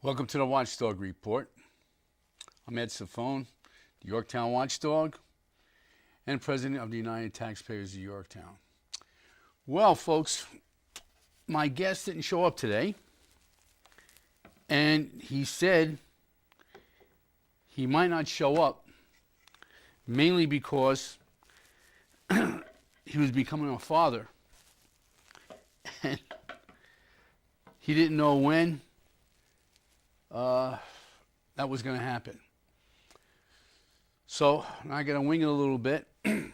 Welcome to the Watchdog Report. I'm Ed Ciffone, the Yorktown Watchdog, and President of the United Taxpayers of Yorktown. Well, folks, my guest didn't show up today, and he said he might not show up mainly because he was becoming a father, and he didn't know when that was going to happen. So I got to wing it a little bit. And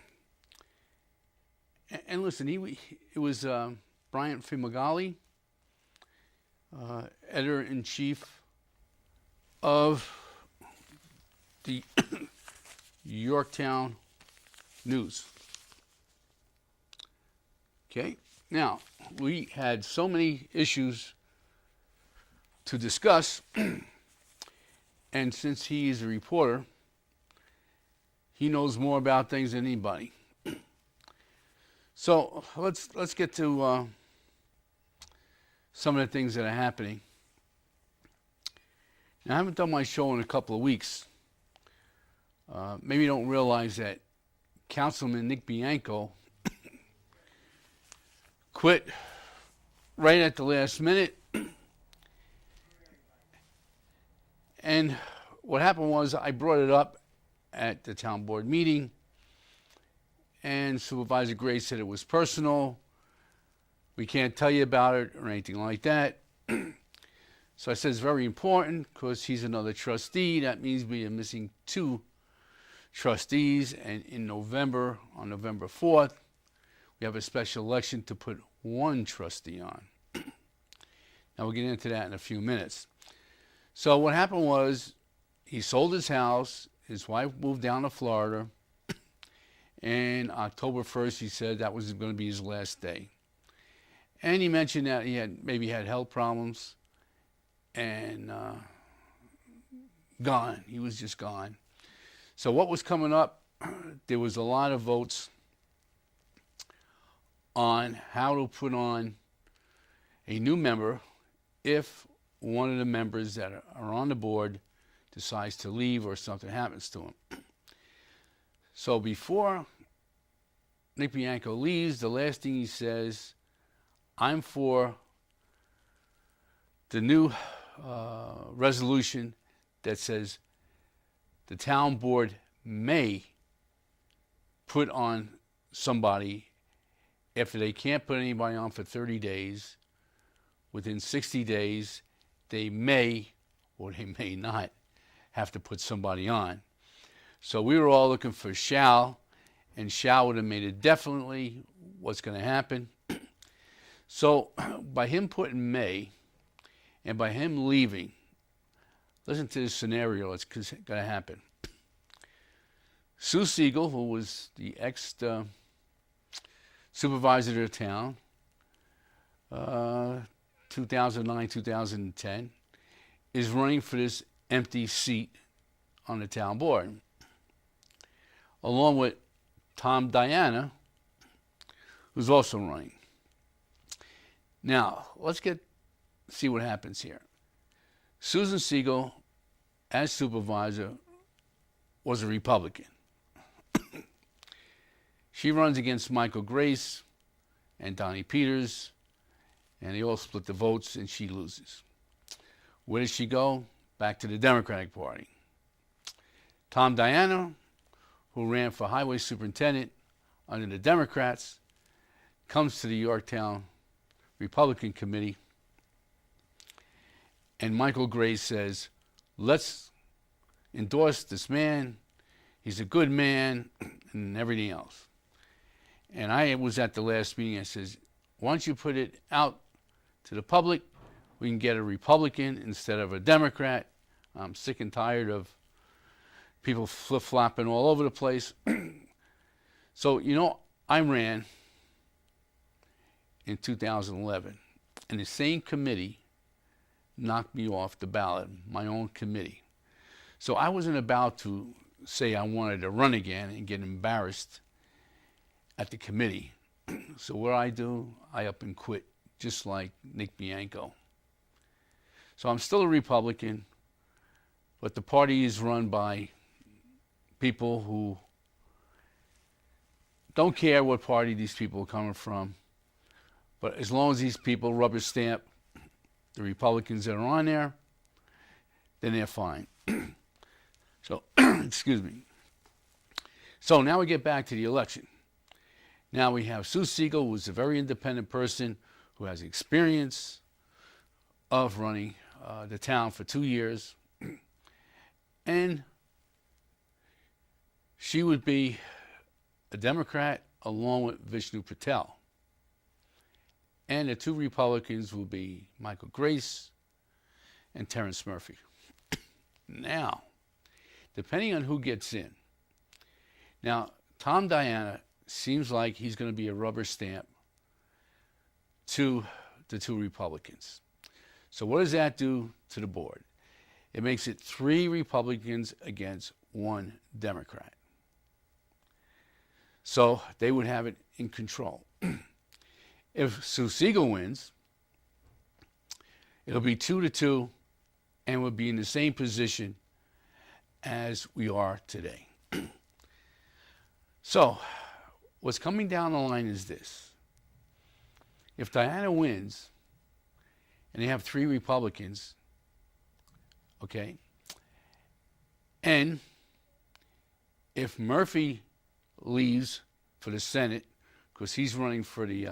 listen, it was Bryant Fumagalli, editor-in-chief of the Yorktown News. Okay, now we had so many issues to discuss, and since he is a reporter, he knows more about things than anybody. So let's get to some of the things that are happening. Now, I haven't done my show in a couple of weeks. Maybe you don't realize that Councilman Nick Bianco quit right at the last minute. And what happened was I brought it up at the town board meeting, and Supervisor Gray said it was personal. We can't tell you about it or anything like that. So I said it's very important because he's another trustee. That means we are missing 2 trustees, and in November, on November 4th, we have a special election to put 1 trustee on. Now we'll get into that in a few minutes. So what happened was he sold his house, his wife moved down to Florida, and October 1st he said that was going to be his last day. And he mentioned that he had health problems, and gone. He was just gone. So what was coming up, there was a lot of votes on how to put on a new member if one of the members that are on the board decides to leave or something happens to him. So before Nick Bianco leaves, the last thing he says, I'm for the new resolution that says the town board may put on somebody after they can't put anybody on for 30 days. Within 60 days, they may or they may not have to put somebody on. So we were all looking for shall, and shall would have made it definitely what's going to happen. So by him putting may and by him leaving, listen to this scenario that's going to happen. Sue Siegel, who was the ex-supervisor of the town, 2009, 2010, is running for this empty seat on the town board, along with Tom Diana, who's also running. Now, let's see what happens here. Susan Siegel, as supervisor, was a Republican. She runs against Michael Grace and Donnie Peters, and they all split the votes, and she loses. Where does she go? Back to the Democratic Party. Tom Diana, who ran for highway superintendent under the Democrats, comes to the Yorktown Republican Committee, and Michael Gray says, let's endorse this man. He's a good man, and everything else. And I was at the last meeting. I says, why don't you put it out to the public? We can get a Republican instead of a Democrat. I'm sick and tired of people flip-flopping all over the place. So, I ran in 2011, and the same committee knocked me off the ballot, my own committee. So I wasn't about to say I wanted to run again and get embarrassed at the committee. So what I do, I up and quit, just like Nick Bianco. So I'm still a Republican, but the party is run by people who don't care what party these people are coming from. But as long as these people rubber stamp the Republicans that are on there, then they're fine. So, excuse me. So now we get back to the election. Now we have Sue Siegel, who's a very independent person who has experience of running the town for 2 years. And she would be a Democrat along with Vishnu Patel. And the two Republicans will be Michael Grace and Terrence Murphy. Now, depending on who gets in. Now, Tom Diana seems like he's going to be a rubber stamp to the two Republicans. So what does that do to the board? It makes it 3 Republicans against 1 Democrat. So they would have it in control. If Sue Siegel wins, it'll be 2-2, and we'll be in the same position as we are today. So, what's coming down the line is this. If Diana wins, and they have 3 Republicans, okay, and if Murphy leaves for the Senate, because he's running for the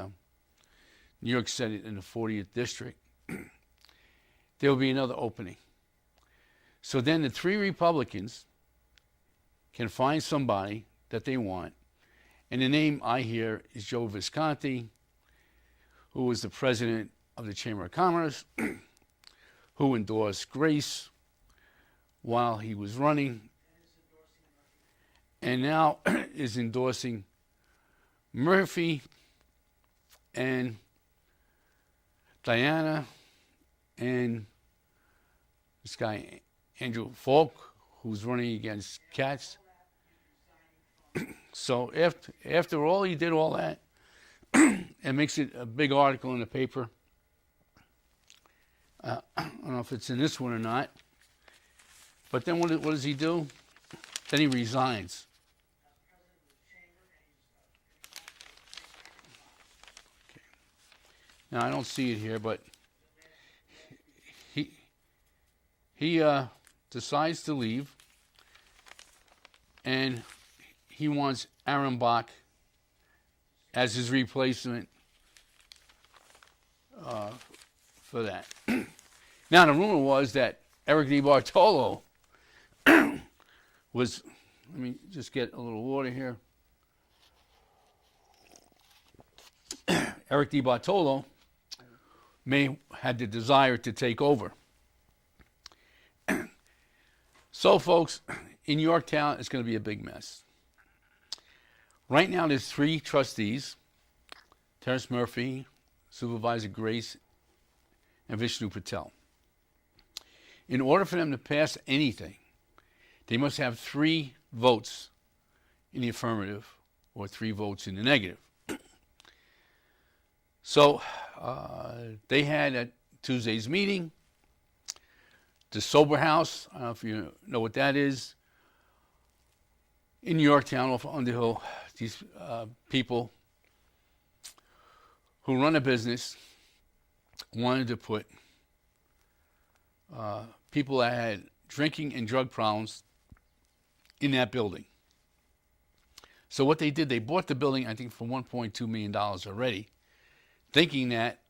New York Senate in the 40th District, there will be another opening. So then the 3 Republicans can find somebody that they want. And the name I hear is Joe Visconti, who was the president of the Chamber of Commerce, who endorsed Grace while he was running, and now is endorsing Murphy and Diana and this guy, Andrew Falk, who's running against Katz. So after all he did all that, and makes it a big article in the paper. I don't know if it's in this one or not. But then what does he do? Then he resigns. Okay. Now I don't see it here, but he decides to leave, and he wants Aaron Bach as his replacement for that. Now, the rumor was that Eric DiBartolo was, let me just get a little water here. Eric DiBartolo may had the desire to take over. So, folks, in Yorktown, it's going to be a big mess. Right now, there's 3 trustees, Terrence Murphy, Supervisor Grace, and Vishnu Patel. In order for them to pass anything, they must have 3 votes in the affirmative or 3 votes in the negative. So they had at Tuesday's meeting, the Sober House, I don't know if you know what that is, in Yorktown off Underhill. These people who run a business wanted to put people that had drinking and drug problems in that building. So what they did, they bought the building, I think, for $1.2 million already, thinking that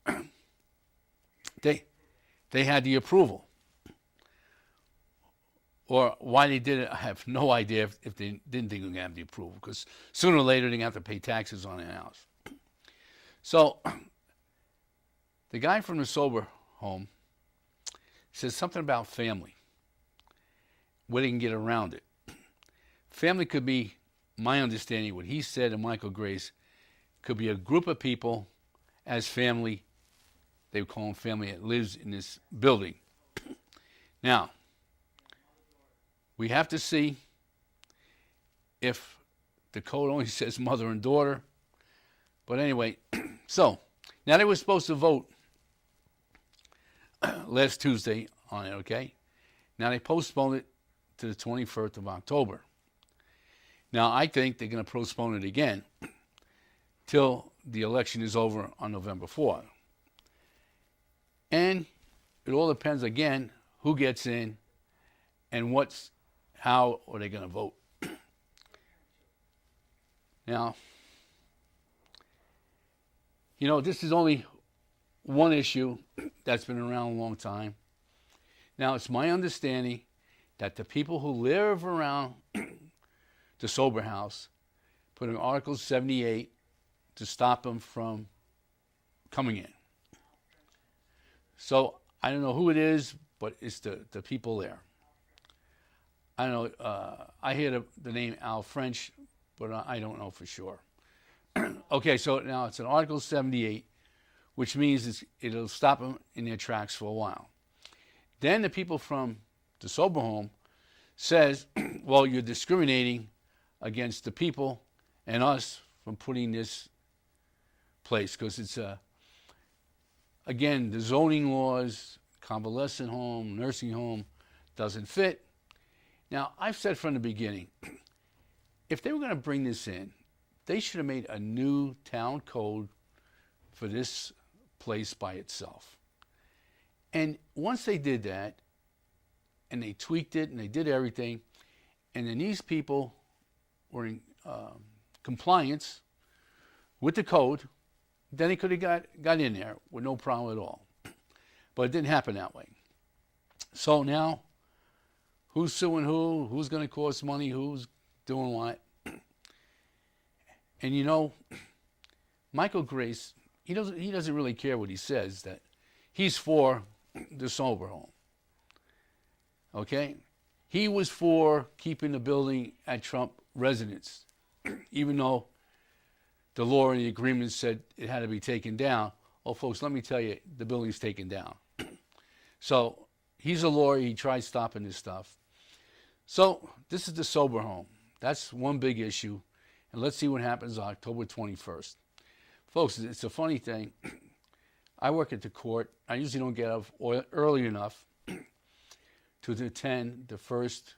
they had the approval. Or why they did it, I have no idea if they didn't think they were going to have the approval, because sooner or later they're going to have to pay taxes on their house. So the guy from the Sober Home says something about family, where they can get around it. Family could be, my understanding, what he said and Michael Grace, could be a group of people as family, they would call them family, that lives in this building. Now, we have to see if the code only says mother and daughter. But anyway, so now they were supposed to vote last Tuesday on it, okay? Now they postponed it to the 21st of October. Now I think they're going to postpone it again till the election is over on November 4th. And it all depends, again, who gets in and how are they going to vote. Now, this is only one issue that's been around a long time. Now, it's my understanding that the people who live around the sober house put in Article 78 to stop them from coming in. So I don't know who it is, but it's the people there. I don't know. I hear the name Al French, but I don't know for sure. Okay, so now it's an Article 78, which means it'll stop them in their tracks for a while. Then the people from the sober home says, well, you're discriminating against the people and us from putting this place because it's again, the zoning laws, convalescent home, nursing home doesn't fit. Now, I've said from the beginning, if they were going to bring this in, they should have made a new town code for this place by itself. And once they did that, and they tweaked it, and they did everything, and then these people were in compliance with the code, then they could have got in there with no problem at all. But it didn't happen that way. So now, who's suing who? Who's going to cost money? Who's doing what? And Michael Grace, he doesn't really care what he says, that he's for the sober home. Okay? He was for keeping the building at Trump residence, even though the law and the agreement said it had to be taken down. Oh, folks, let me tell you, the building's taken down. So he's a lawyer. He tried stopping this stuff. So this is the sober home. That's one big issue. And let's see what happens October 21st. Folks, it's a funny thing. I work at the court. I usually don't get up early enough to attend the first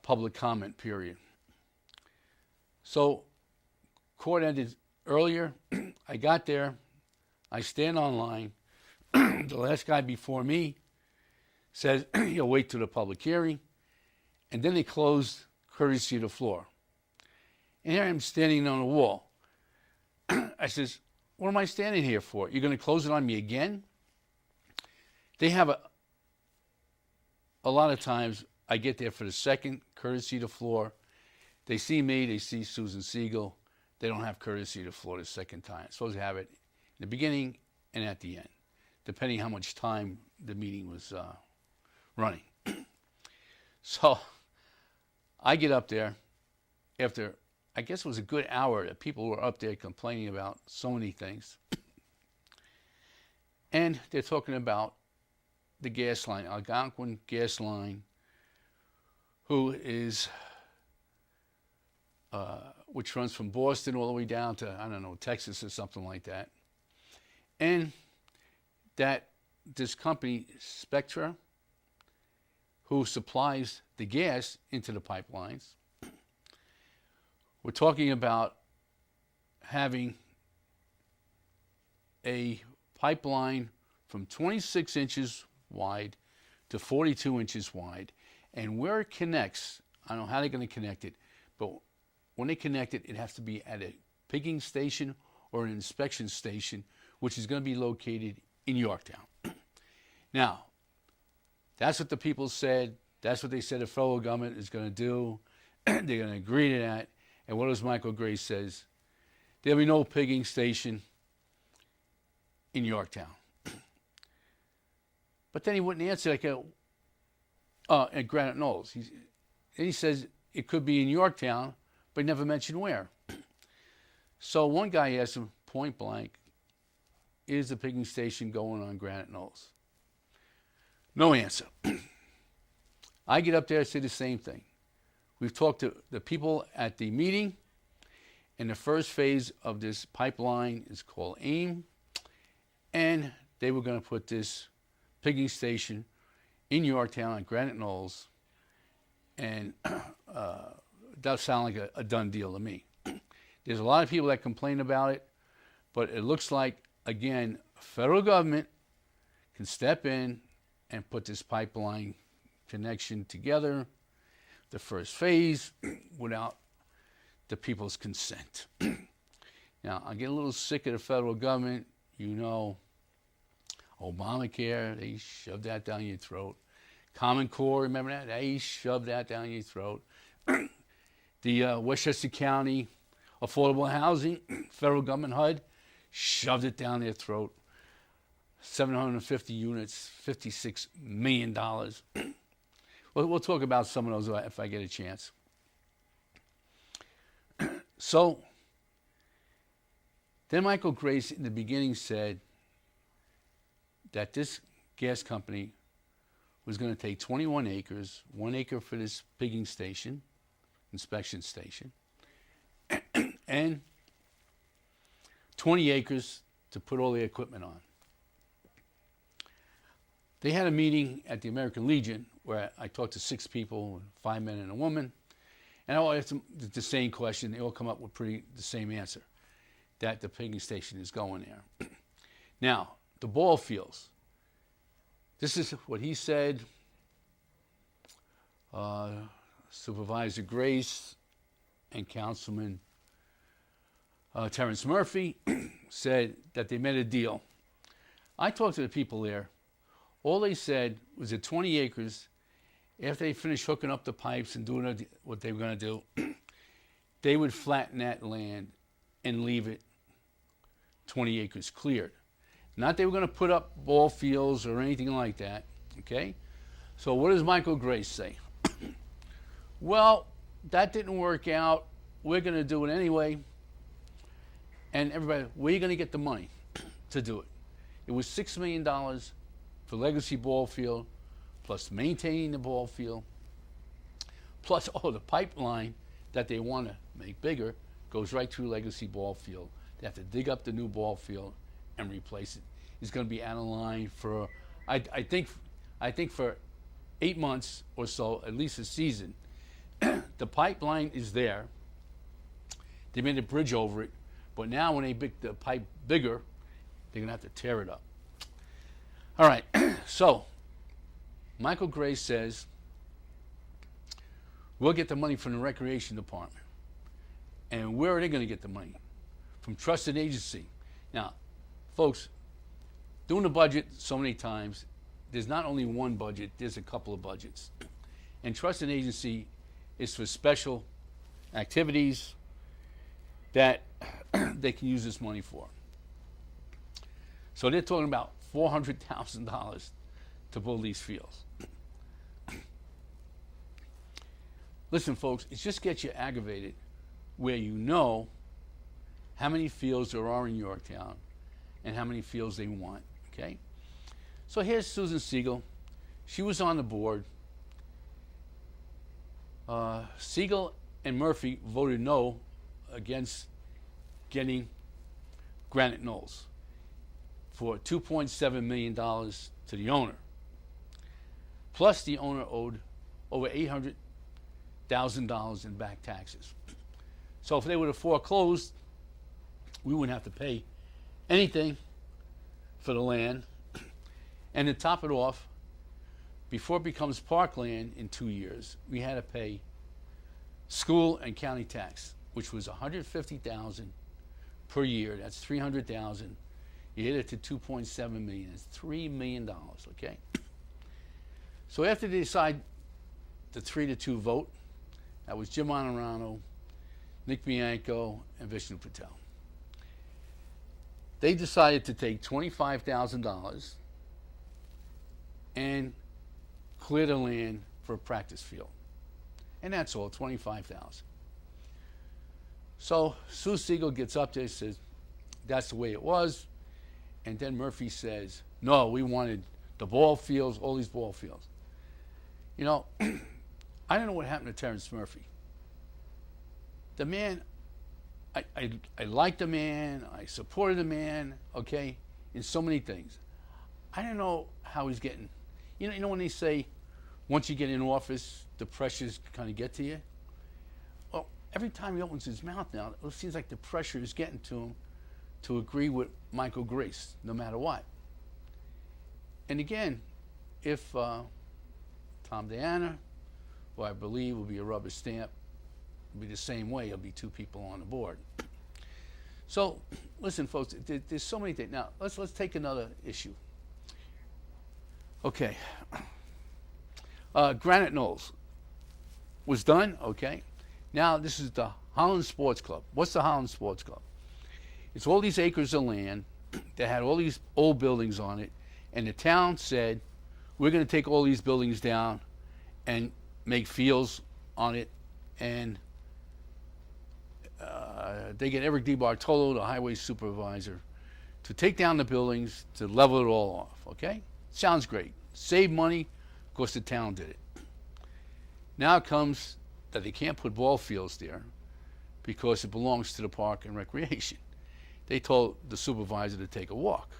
public comment period. So court ended earlier. I got there. I stand online. The last guy before me says he'll wait till the public hearing. And then they closed courtesy of the floor. And here I'm standing on the wall. I says, what am I standing here for? You're going to close it on me again? They have a lot of times I get there for the second courtesy of the floor. They see me, they see Susan Siegel. They don't have courtesy of the floor the second time. It's supposed to have it in the beginning and at the end, depending how much time the meeting was running. So I get up there after, I guess it was a good hour that people were up there complaining about so many things. And they're talking about the gas line, Algonquin gas line, who is, which runs from Boston all the way down to, I don't know, Texas or something like that. And that this company, Spectra, who supplies the gas into the pipelines, we're talking about having a pipeline from 26 inches wide to 42 inches wide. And where it connects, I don't know how they're going to connect it, but when they connect it, it has to be at a pigging station or an inspection station, which is going to be located in Yorktown. Now, that's what the people said. That's what they said the federal government is going to do. They're going to agree to that. And what does Michael Grace says? There'll be no pigging station in Yorktown. But then he wouldn't answer like at Granite Knolls. He says it could be in Yorktown, but he never mentioned where. So one guy asked him point blank, is the pigging station going on Granite Knolls? No answer. I get up there and say the same thing. We've talked to the people at the meeting, and the first phase of this pipeline is called AIM, and they were going to put this pigging station in Yorktown on Granite Knolls, and that sounded like a done deal to me. There's a lot of people that complain about it, but it looks like, again, federal government can step in and put this pipeline connection together, the first phase, without the people's consent. Now, I get a little sick of the federal government. You know, Obamacare, they shoved that down your throat. Common Core, remember that? They shoved that down your throat. The Westchester County Affordable Housing, federal government HUD, shoved it down their throat. 750 units, $56 million. We'll talk about some of those if I get a chance. So, then Michael Grace in the beginning said that this gas company was going to take 21 acres, 1 acre for this pigging station, inspection station, and 20 acres to put all the equipment on. They had a meeting at the American Legion where I talked to 6 people, 5 men and a woman, and I asked them the same question. They all come up with the same answer, that the pigging station is going there. Now, the ball fields. This is what he said. Supervisor Grace and Councilman Terrence Murphy said that they made a deal. I talked to the people there. All they said was that 20 acres, after they finished hooking up the pipes and doing what they were going to do, they would flatten that land and leave it 20 acres cleared. Not they were going to put up ball fields or anything like that, okay? So what does Michael Grace say? Well, that didn't work out. We're going to do it anyway. And everybody, where are you going to get the money to do it? It was $6 million for Legacy Ball Field, plus maintaining the ball field, plus, the pipeline that they want to make bigger goes right through Legacy Ball Field. They have to dig up the new ball field and replace it. It's going to be out of line for, I think for 8 months or so, at least a season. The pipeline is there. They made a bridge over it, but now when they make the pipe bigger, they're going to have to tear it up. All right, so Michael Grace says, we'll get the money from the Recreation Department. And where are they going to get the money? From trusted agency. Now, folks, doing the budget so many times, there's not only one budget, there's a couple of budgets. And trusted agency is for special activities that they can use this money for. So they're talking about $400,000 to build these fields. Listen, folks, it just gets you aggravated where you know how many fields there are in Yorktown and how many fields they want, okay? So here's Susan Siegel. She was on the board. Siegel and Murphy voted no against getting Granite Knolls for $2.7 million to the owner. Plus the owner owed over $800,000 in back taxes. So if they would have foreclosed, we wouldn't have to pay anything for the land. And to top it off, before it becomes parkland in 2 years, we had to pay school and county tax, which was $150,000 per year. That's $300,000. You hit it to $2.7 million. It's $3 million, okay? So after they decide the 3-2 vote, that was Jim Honorano, Nick Bianco, and Vishnu Patel. They decided to take $25,000 and clear the land for a practice field. And that's all, $25,000. So Sue Siegel gets up there and says, that's the way it was. And then Murphy says, no, we wanted the ball fields, all these ball fields. You know, I don't know what happened to Terrence Murphy. The man, I like the man, I supported the man, okay, in so many things. I don't know how he's getting. You know when they say, once you get in office, the pressures kind of get to you. Well, every time he opens his mouth now, it seems like the pressure is getting to him to agree with Michael Grace, no matter what. And again, if Tom Diana, who I believe will be a rubber stamp, will be the same way. It'll be two people on the board. So, listen, folks. There's so many things. Now, let's take another issue. Okay. Granite Knolls was done. Okay. Now this is the Holland Sports Club. What's the Holland Sports Club? It's all these acres of land that had all these old buildings on it, and the town said, we're going to take all these buildings down and make fields on it, and they get Eric DiBartolo, the highway supervisor, to take down the buildings, to level it all off, okay? Sounds great. Save money. Of course, the town did it. Now it comes that they can't put ball fields there because it belongs to the Park and Recreation. They told the supervisor to take a walk.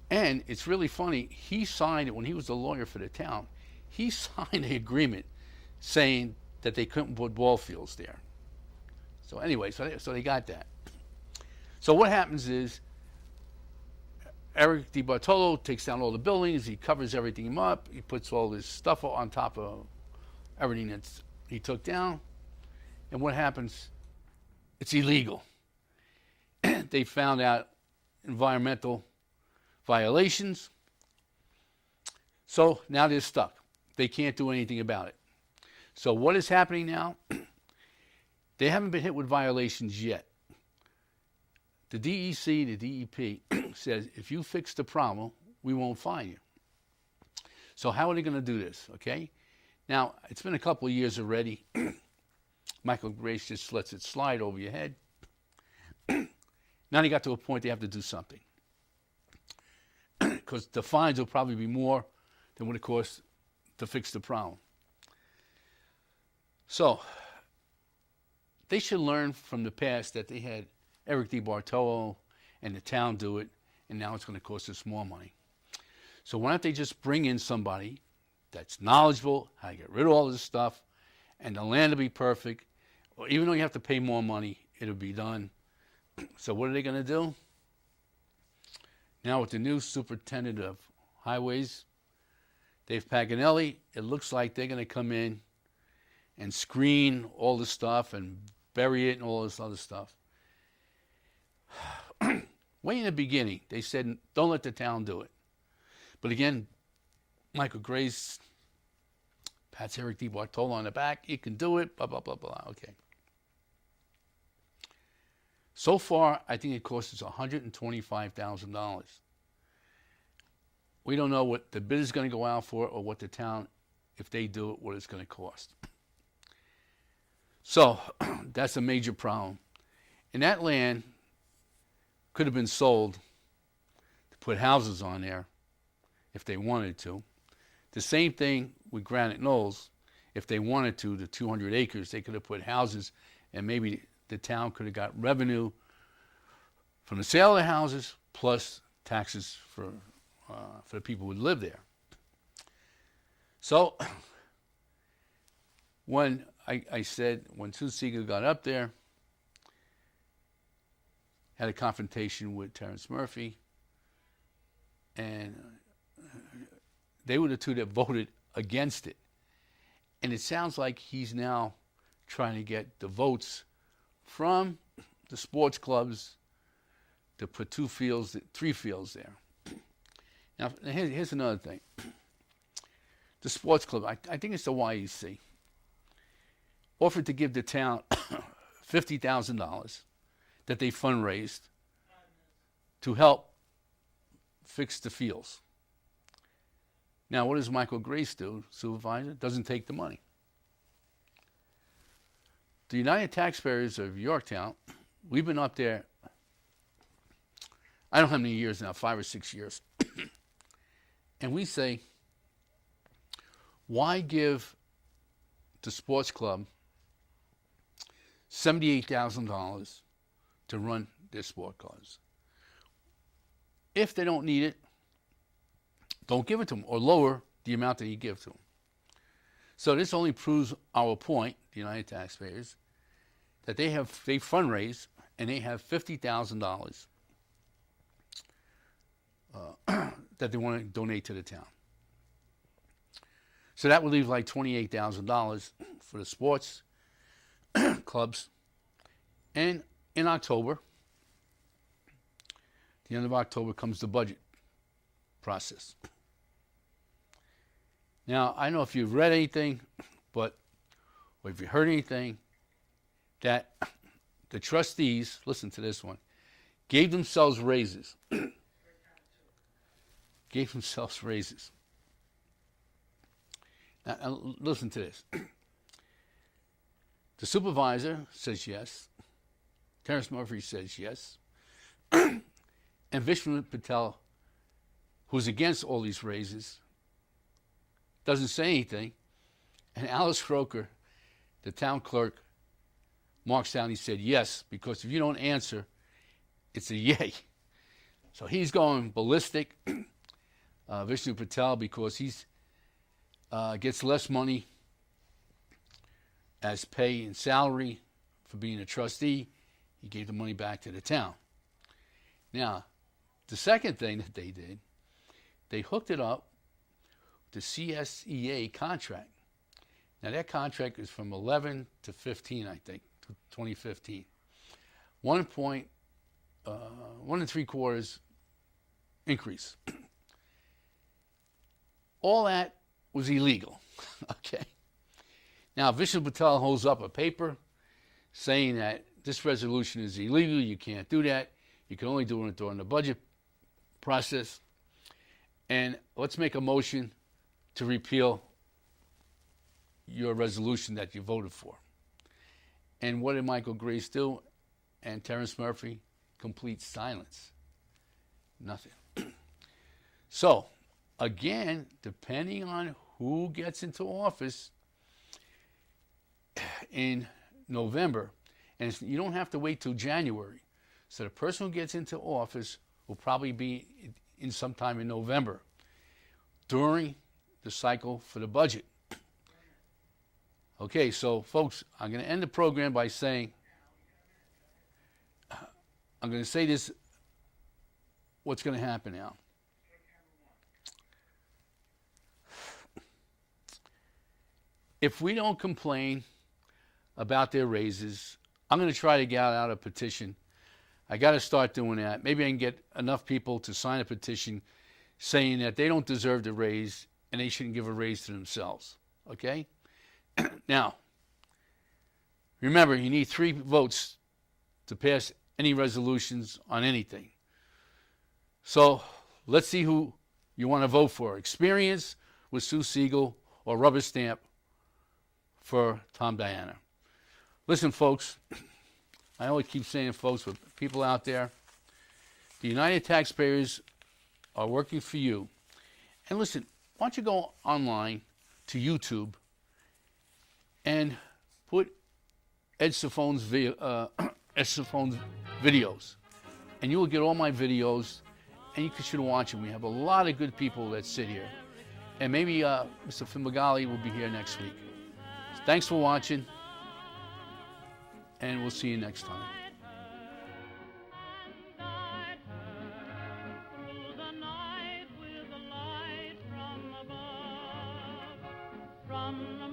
And it's really funny, he signed it when he was the lawyer for the town. He signed an agreement saying that they couldn't put ball fields there. So anyway, so they got that. So what happens is, Eric DiBartolo takes down all the buildings, he covers everything up, he puts all this stuff on top of everything that he took down, and what happens? It's illegal. They found out environmental violations, so now they're stuck. They can't do anything about it. So what is happening now? They haven't been hit with violations yet. The DEC, the DEP, says if you fix the problem, we won't fine you. So how are they going to do this, okay? Now, it's been a couple of years already. Michael Grace just lets it slide over your head. Now they got to a point they have to do something. Because the fines will probably be more than what it costs to fix the problem. So, they should learn from the past that they had Eric DiBartolo and the town do it, and now it's going to cost us more money. So why don't they just bring in somebody that's knowledgeable, how to get rid of all this stuff, and the land will be perfect. Or even though you have to pay more money, it'll be done. So what are they going to do? Now with the new superintendent of highways, Dave Paganelli, it looks like they're going to come in and screen all this stuff and bury it and all this other stuff. Way in the beginning, they said, don't let the town do it. But again, Michael Grace pats Eric DiBartolo on the back. You can do it, blah, blah, blah, blah. Okay. So far, I think it costs us $125,000. We don't know what the bid is going to go out for or what the town, if they do it, what it's going to cost. So that's a major problem. And that land could have been sold to put houses on there if they wanted to. The same thing with Granite Knolls. If they wanted to, the 200 acres, they could have put houses, and maybe the town could have got revenue from the sale of the houses plus taxes for the people who live there. So when I said, when Sue Seeger got up there, had a confrontation with Terrence Murphy, and they were the two that voted against it. And it sounds like he's now trying to get the votes from the sports clubs to put 3 fields there. Now, here's another thing. The sports club, I think it's the YEC, offered to give the town $50,000 that they fundraised to help fix the fields. Now, what does Michael Grace do, supervisor? Doesn't take the money. The United Taxpayers of Yorktown, we've been up there, I don't know how many years now, 5 or 6 years. And we say, why give the sports club $78,000 to run their sport clubs? If they don't need it, don't give it to them, or lower the amount that you give to them. So this only proves our point, the United Taxpayers, that they fundraise and they have $50,000 that they want to donate to the town. So that would leave like $28,000 for the sports clubs. And in October, the end of October, comes the budget process. Now, I don't know if you've read anything, or if you heard anything, that the trustees, listen to this one, gave themselves raises. Gave themselves raises. Now, listen to this. The supervisor says yes. Terrence Murphy says yes. And Vishnu Patel, who's against all these raises, doesn't say anything. And Alice Croker, the town clerk, marks down, he said yes, because if you don't answer, it's a yay. So he's going ballistic, Vishnu Patel, because he's gets less money as pay and salary for being a trustee. He gave the money back to the town. Now, the second thing that they did, they hooked it up with the CSEA contract. Now, that contract is from 11 to 15, I think, to 2015. 1 3/4 increase. All that was illegal, okay? Now, Vishnu Patel holds up a paper saying that this resolution is illegal, you can't do that, you can only do it during the budget process, and let's make a motion to repeal your resolution that you voted for. And what did Michael Grace do? And Terrence Murphy? Complete silence. Nothing. So, again, depending on who gets into office in November, and you don't have to wait till January. So the person who gets into office will probably be in sometime in November during the cycle for the budget. Okay, so folks, I'm going to end the program by saying, I'm going to say this, what's going to happen now. If we don't complain about their raises, I'm going to try to get out a petition. I got to start doing that. Maybe I can get enough people to sign a petition saying that they don't deserve the raise and they shouldn't give a raise to themselves. Okay? Now, remember, you need 3 votes to pass any resolutions on anything. So let's see who you want to vote for. Experience with Sue Siegel or rubber stamp for Tom Diana. Listen, folks, I always keep saying, folks, with people out there, the United Taxpayers are working for you. And listen, why don't you go online to YouTube and put Ed Ciffone's videos, and you will get all my videos, and you should watch them. We have a lot of good people that sit here, and maybe Mr. Fimbagali will be here next week. Thanks for watching, and we'll see you next time. From the